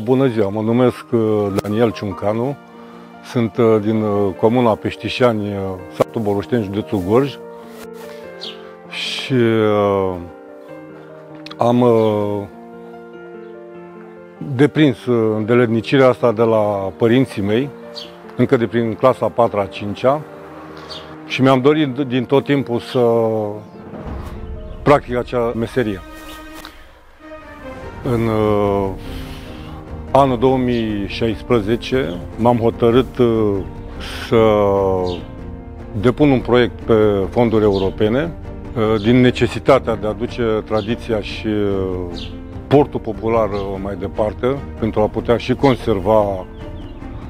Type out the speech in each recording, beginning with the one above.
Bună ziua, mă numesc Daniel Ciuncanu, sunt din comuna Peștișani, satul Boroșteni, județul Gorj și am deprins îndeletnicirea asta de la părinții mei, încă de prin clasa 4-a, 5-a, și mi-am dorit din tot timpul să practic acea meserie. În anul 2016 m-am hotărât să depun un proiect pe fonduri europene din necesitatea de a duce tradiția și portul popular mai departe, pentru a putea și conserva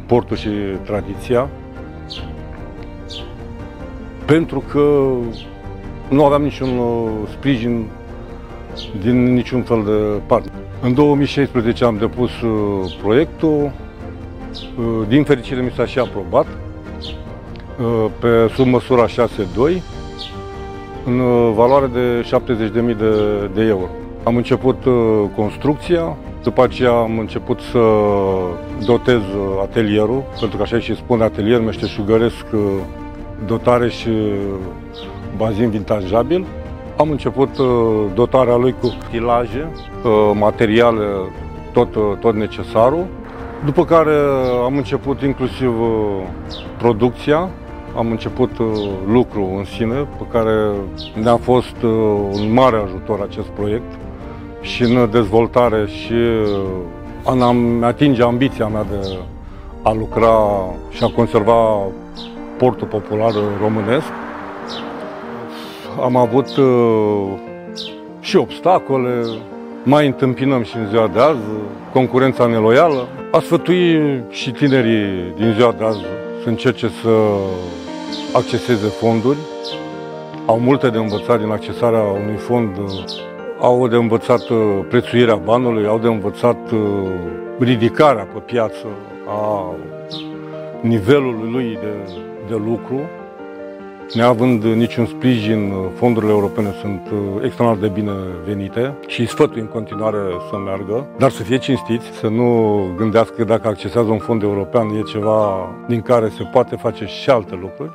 portul și tradiția, pentru că nu aveam niciun sprijin din niciun fel de parte. În 2016 am depus proiectul, din fericire mi s-a și aprobat, pe sub măsura 6.2, în valoare de 70.000 de euro. Am început construcția, după aceea am început să dotez atelierul, pentru că așa și spune atelier meșteșugăresc, dotare și bazin vintajabil. Am început dotarea lui cu stilaje, materiale, tot necesarul, după care am început inclusiv producția, am început lucru în sine, pe care ne-a fost un mare ajutor acest proiect și în dezvoltare și în atinge ambiția mea de a lucra și a conserva portul popular românesc. Am avut și obstacole, mai întâmpinăm și în ziua de azi, concurența neloială. A sfătui și tinerii din ziua de azi să încerce să acceseze fonduri. Au multe de învățat din accesarea unui fond, au de învățat prețuirea banului, au de învățat ridicarea pe piață a nivelului lui de lucru. Neavând niciun sprijin, fondurile europene sunt extraordinar de bine venite și îi sfătui în continuare să meargă, dar să fie cinstiți, să nu gândească că dacă accesează un fond european e ceva din care se poate face și alte lucruri.